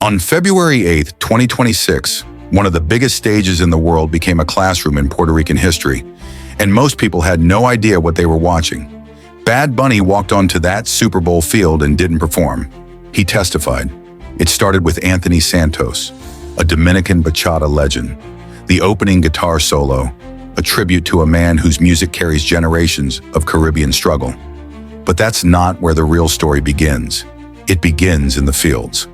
On February 8, 2026, one of the biggest stages in the world became a classroom in Puerto Rican history, and most people had no idea what they were watching. Bad Bunny walked onto that Super Bowl field and didn't perform. He testified. It started with Anthony Santos, a Dominican bachata legend. The opening guitar solo, a tribute to a man whose music carries generations of Caribbean struggle. But that's not where the real story begins. It begins in the fields.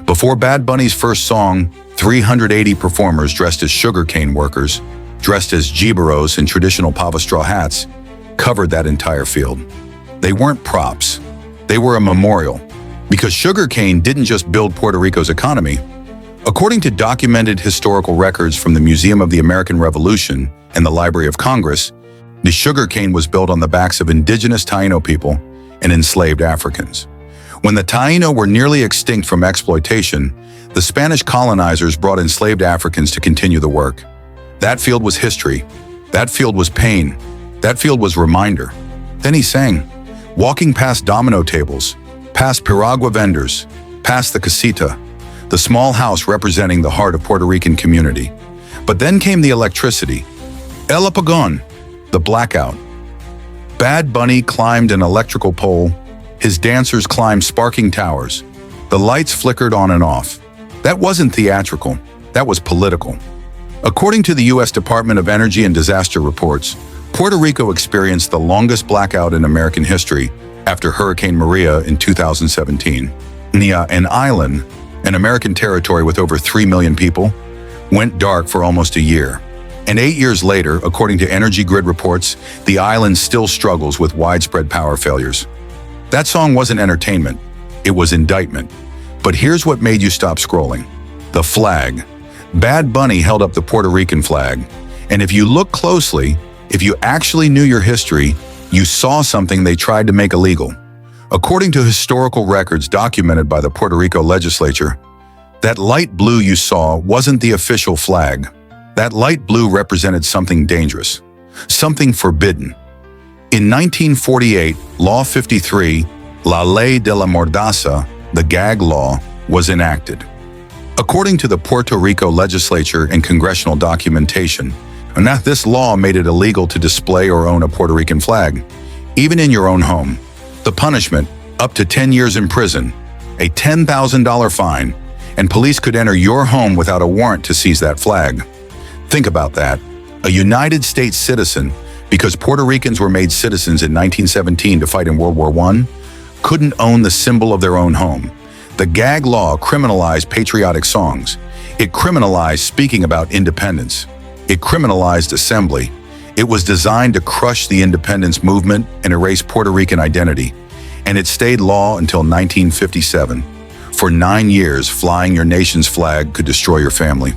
Before Bad Bunny's first song, 380 performers dressed as sugarcane workers, dressed as giberos in traditional pava straw hats, covered that entire field. They weren't props. They were a memorial, because sugarcane didn't just build Puerto Rico's economy. According to documented historical records from the Museum of the American Revolution and the Library of Congress, the sugarcane was built on the backs of indigenous Taino people and enslaved Africans. When the Taino were nearly extinct from exploitation, the Spanish colonizers brought enslaved Africans to continue the work. That field was history. That field was pain. That field was reminder. Then he sang, walking past domino tables, past piragua vendors, past the casita, the small house representing the heart of Puerto Rican community. But then came the electricity. El Apagón, the blackout. Bad Bunny climbed an electrical pole. His dancers climbed sparking towers. The lights flickered on and off. That wasn't theatrical. That was political. According to the U.S. Department of Energy and Disaster Reports, Puerto Rico experienced the longest blackout in American history after Hurricane Maria in 2017. Nia, an island, an American territory with over 3 million people, went dark for almost a year. And 8 years later, according to Energy Grid reports, the island still struggles with widespread power failures. That song wasn't entertainment, it was indictment. But here's what made you stop scrolling. The flag. Bad Bunny held up the Puerto Rican flag. And if you look closely, if you actually knew your history, you saw something they tried to make illegal. According to historical records documented by the Puerto Rico legislature, that light blue you saw wasn't the official flag. That light blue represented something dangerous, something forbidden. In 1948, Law 53, La Ley de la Mordaza, the Gag Law, was enacted. According to the Puerto Rico legislature and congressional documentation, this law made it illegal to display or own a Puerto Rican flag, even in your own home. The punishment, up to 10 years in prison, a $10,000 fine, and police could enter your home without a warrant to seize that flag. Think about that. A United States citizen, because Puerto Ricans were made citizens in 1917 to fight in World War I, couldn't own the symbol of their own home. The Gag Law criminalized patriotic songs. It criminalized speaking about independence. It criminalized assembly. It was designed to crush the independence movement and erase Puerto Rican identity. And it stayed law until 1957. For 9 years, flying your nation's flag could destroy your family.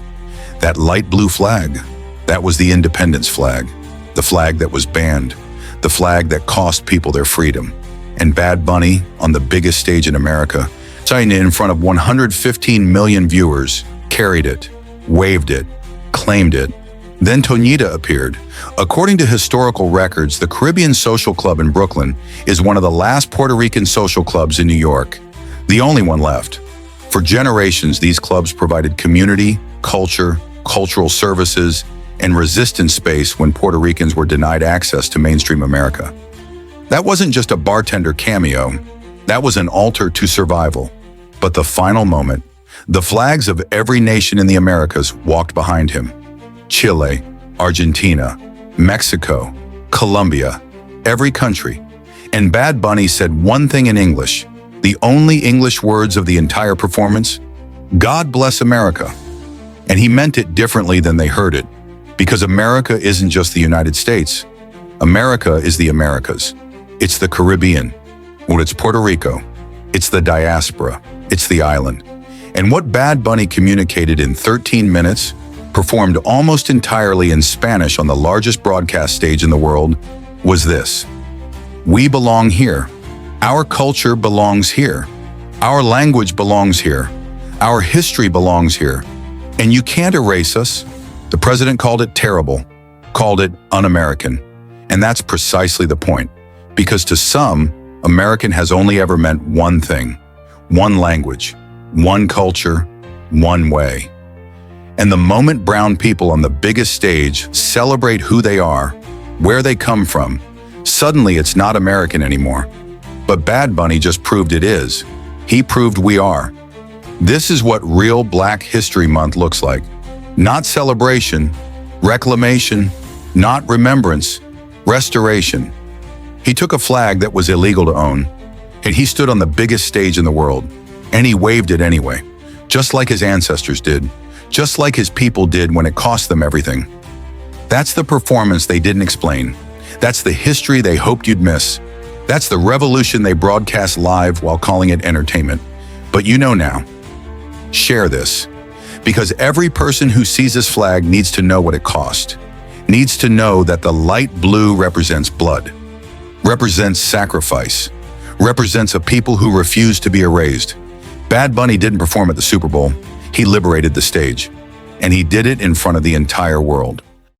That light blue flag, that was the independence flag. The flag that was banned. The flag that cost people their freedom. And Bad Bunny, on the biggest stage in America, signing it in front of 115 million viewers, carried it, waved it, claimed it. Then Toñita appeared. According to historical records, the Caribbean Social Club in Brooklyn is one of the last Puerto Rican social clubs in New York, the only one left. For generations, these clubs provided community, culture, cultural services, and resistance space when Puerto Ricans were denied access to mainstream America. That wasn't just a bartender cameo. That was an altar to survival. But the final moment, the flags of every nation in the Americas walked behind him. Chile, Argentina, Mexico, Colombia, every country. And Bad Bunny said one thing in English, the only English words of the entire performance, God bless America. And he meant it differently than they heard it, because America isn't just the United States. America is the Americas. It's the Caribbean, or it's Puerto Rico. It's the diaspora. It's the island. And what Bad Bunny communicated in 13 minutes, performed almost entirely in Spanish on the largest broadcast stage in the world, was this. We belong here. Our culture belongs here. Our language belongs here. Our history belongs here. And you can't erase us. The president called it terrible, called it un-American. And that's precisely the point. Because to some, American has only ever meant one thing, one language, one culture, one way. And the moment brown people on the biggest stage celebrate who they are, where they come from, suddenly it's not American anymore. But Bad Bunny just proved it is. He proved we are. This is what real Black History Month looks like. Not celebration, reclamation, not remembrance, restoration. He took a flag that was illegal to own, and he stood on the biggest stage in the world, and he waved it anyway, just like his ancestors did, just like his people did when it cost them everything. That's the performance they didn't explain. That's the history they hoped you'd miss. That's the revolution they broadcast live while calling it entertainment. But you know now. Share this. Because every person who sees this flag needs to know what it cost. Needs to know that the light blue represents blood, represents sacrifice, represents a people who refuse to be erased. Bad Bunny didn't perform at the Super Bowl. He liberated the stage. And he did it in front of the entire world.